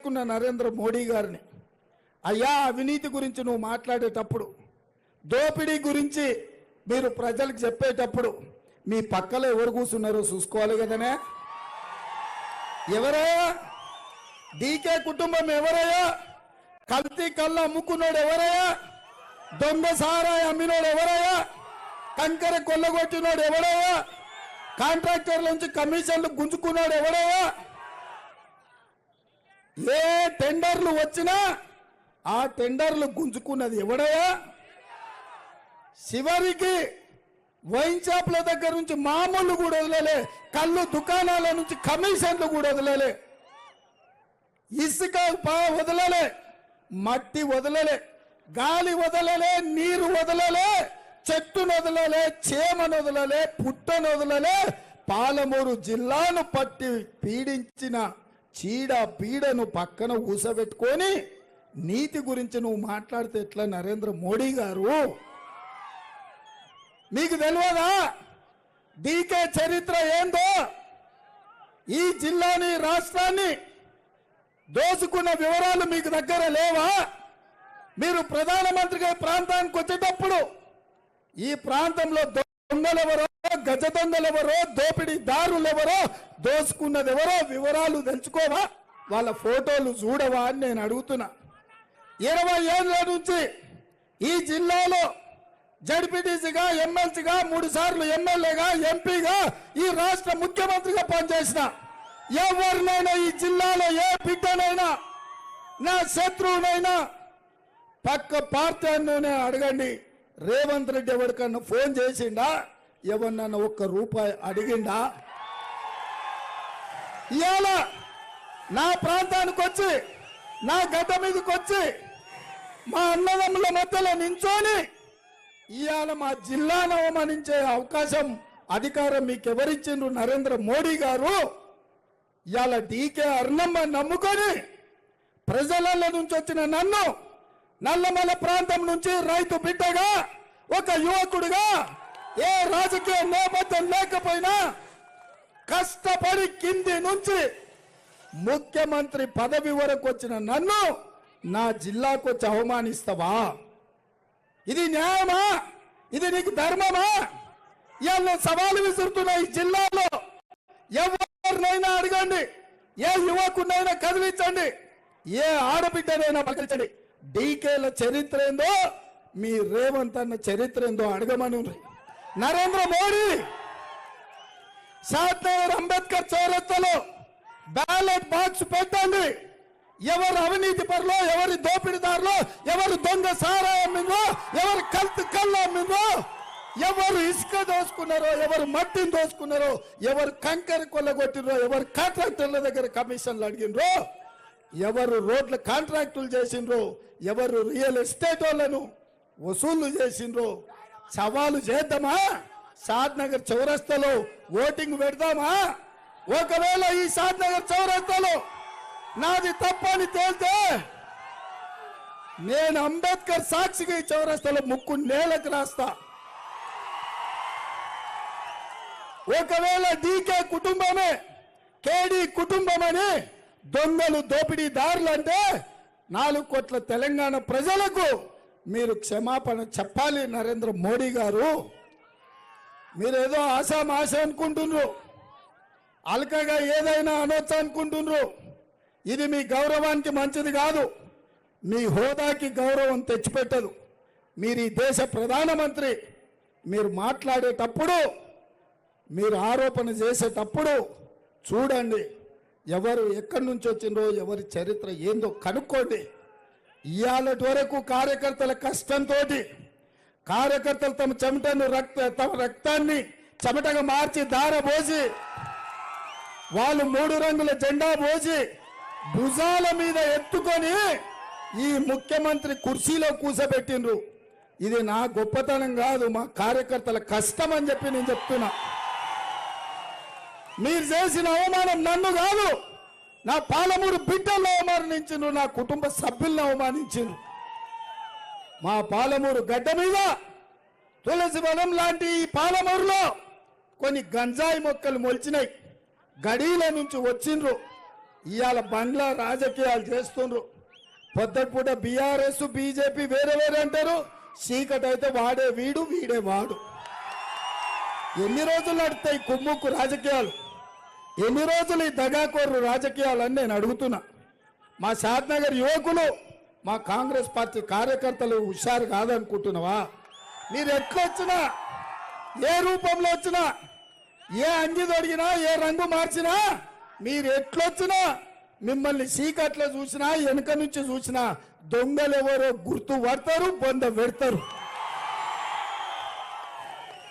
అడుగుతున్న నరేంద్ర మోడీ గారిని, అయ్యా అవినీతి గురించి నువ్వు మాట్లాడేటప్పుడు, దోపిడీ గురించి మీరు ప్రజలకు చెప్పేటప్పుడు మీ పక్కలో ఎవరు కూర్చున్నారో చూసుకోవాలి కదనే. ఎవరయ్యా డీకే కుటుంబం? ఎవరయ్యా కల్తీ కళ్ళు అమ్ముకున్నాడు? ఎవరయ్యా దొంగ సారాయి అమ్మినోడు? ఎవరయ్యా కంకర కొల్లగొట్టినోడు? ఎవరయ్యా కాంట్రాక్టర్ల నుంచి కమిషన్లు గుంజుకున్నాడు? ఎవరయ్యా ఏ టెండర్లు వచ్చినా ఆ టెండర్లు గుంజుకున్నది ఎవడయ్యా? చివరికి వైన్ షాప్ల దగ్గర నుంచి మామూలు కూడా వదలలే, కళ్ళు దుకాణాల నుంచి కమిషన్లు కూడా వదలలే, ఇసుక వదలలే, మట్టి వదలలే, గాలి వదలలే, నీరు వదలలే, చెట్టును వదలలే, చేమను వదలలే, పుట్టను వదలలే. పాలమూరు జిల్లాను పట్టి పీడించిన చీడ పీడను పక్కన ఊసబెట్టుకొని నీతి గురించి నువ్వు మాట్లాడితే ఎట్లా నరేంద్ర మోడీ గారు? మీకు తెలియదా డీకే చరిత్ర ఏందో? ఈ జిల్లాని రాష్ట్రాన్ని దోచుకున్న వివరాలు మీకు దగ్గర లేవా? మీరు ప్రధానమంత్రిగా ప్రాంతానికి వచ్చేటప్పుడు ఈ ప్రాంతంలో దొంగలెవరో, గజ దొంగలెవరో, దోపిడీదారులెవరో, దోచుకున్నది ఎవరో వివరాలు తెలుసుకోవా? వాళ్ళ ఫోటోలు చూడవా అని నేను అడుగుతున్నా. 20 ఏళ్ల నుంచి ఈ జిల్లాలో జడ్పీటీసీగా, ఎమ్మెల్సీగా, 3 సార్లు ఎమ్మెల్యేగా, ఎంపీగా, ఈ రాష్ట్ర ముఖ్యమంత్రిగా పనిచేసిన ఎవరినైనా ఈ జిల్లాలో ఏ బిడ్డనైనా, నా శత్రువునైనా పక్క పార్టీనే అడగండి, రేవంత్ రెడ్డి ఎవరికన్నా ఫోన్ చేసిండా? ఎవరినన్నా ₹1 అడిగిండా? ఇవాళ నా ప్రాంతానికి వచ్చి, నా గడ్డ మీదకి వచ్చి, మా అన్నదమ్ముల మధ్యలో నించోని ఇవాళ మా జిల్లాను అవమానించే అవకాశం, అధికారం మీకు ఎవరిచ్చిండ్రు? నరేంద్ర మోడీ గారు. ఇవాళ డీకే అర్ణమ్మ నమ్ముకొని ప్రజల నుంచి వచ్చిన నన్ను, నల్లమల ప్రాంతం నుంచి రైతు బిడ్డగా, ఒక యువకుడిగా, ఏ రాజకీయ నేపథ్యం లేకపోయినా కష్టపడి కింది నుంచి ముఖ్యమంత్రి పదవి వరకు వచ్చిన నన్ను నా జిల్లాకు వచ్చి అవమానిస్తావా? ఇది న్యాయమా? ఇది నీకు ధర్మమా? ఇవాళ సవాలు విసురుతున్న ఈ జిల్లాలో ఎవరినైనా అడగండి, ఏ యువకునైనా కదిలించండి, ఏ ఆడబిడ్డనైనా పలికించండి. డీకేల చరిత్ర ఏందో, మీ రేవంత్ అన్న చరిత్ర ఏందో అడగమని. నరేంద్ర మోడీ షాద్నగర్ అంబేద్కర్ చౌరస్తాలో బ్యాలెట్ బాక్స్ పెట్టండి. ఎవరు అవినీతి పరులో, ఎవరి దోపిడీదారులో, ఎవరు దొంగ సారాయి అమ్మిందో, ఎవరు కల్తీ కళ్ళు అమ్మిందో, ఎవరు ఇసుక దోచుకున్నారో, ఎవరు మట్టిని దోచుకున్నారో, ఎవరు కంకర కొల్లగొట్టినరో, ఎవరు కాంట్రాక్టర్ల దగ్గర కమిషన్లు అడిగినరో, ఎవరు రోడ్ల కాంట్రాక్టులు చేసిండ్రో, ఎవరు రియల్ ఎస్టేట్ వాళ్ళను వసూళ్లు చేసిండ్రో సవాలు చేద్దామా? షాద్నగర్ చౌరస్తాలో ఓటింగ్ పెడదామా? ఒకవేళ ఈ షాద్నగర్ చౌరస్తాలో నాది తప్పని తేలితే నేను అంబేద్కర్ సాక్షిగా ఈ చౌరస్తాలో ముక్కు నేలకు రాస్తా. ఒకవేళ డీకే కుటుంబమే, కేడీ కుటుంబమని దొంగలు, దోపిడీదారులు అంటే 4 కోట్ల తెలంగాణ ప్రజలకు మీరు క్షమాపణ చెప్పాలి. నరేంద్ర మోడీ గారు, మీరేదో ఆశామాష అనుకుంటున్నారు, అల్కగా ఏదైనా అనొచ్చు అనుకుంటున్నారు. ఇది మీ గౌరవానికి మంచిది కాదు, మీ హోదాకి గౌరవం తెచ్చిపెట్టదు. మీరు ఈ దేశ ప్రధానమంత్రి, మీరు మాట్లాడేటప్పుడు, మీరు ఆరోపణ చేసేటప్పుడు చూడండి ఎవరు ఎక్కడి నుంచి వచ్చిందో, ఎవరి చరిత్ర ఏందో కనుక్కోండి. ఇవాళటి వరకు కార్యకర్తల కష్టంతో, కార్యకర్తలు తమ చెమటను తమ రక్తాన్ని చెమటగా మార్చి దారబోసి, వాళ్ళు 3 రంగుల జెండా పోసి భుజాల మీద ఎత్తుకొని ఈ ముఖ్యమంత్రి కుర్చీలో కూసబెట్టిండ్రు. ఇది నా గొప్పతనం కాదు, మా కార్యకర్తల కష్టం అని చెప్పి నేను చెప్తున్నా. మీరు చేసిన అవమానం నన్ను కాదు, నా పాలమూరు బిడ్డలను అవమానించిండ్రు, నా కుటుంబ సభ్యులను అవమానించిండ్రు. మా పాలమూరు గడ్డ మీద తులసి వనం లాంటి ఈ పాలమూరులో కొన్ని గంజాయి మొక్కలు మొలిచినాయి. గడీల నుంచి వచ్చిండ్రు, ఇవాళ బంగ్లా రాజకీయాలు చేస్తుండ్రు. పొద్దుపూట బీఆర్ఎస్ బీజేపీ వేరే వేరే అంటారు, చీకటి అయితే వాడే వీడు వీడే వాడు. ఎన్ని రోజులు నడుస్తాయి కుమ్ముక్కు రాజకీయాలు? ఎన్ని రోజులు ఈ దగాకోరు రాజకీయాలు అని నేను అడుగుతున్నా. మా షాద్నగర్ యువకులు, మా కాంగ్రెస్ పార్టీ కార్యకర్తలు హుషారు కాదనుకుంటున్నావా? మీరు ఎట్లొచ్చినా, ఏ రూపంలో వచ్చినా, ఏ అంగి తొడిగినా, ఏ రంగు మార్చినా, మీరు ఎట్లొచ్చినా, మిమ్మల్ని చీకట్లో చూసినా, వెనుక నుంచి చూసినా దొంగలు ఎవరో గుర్తు పడతారు, బొంద పెడతారు.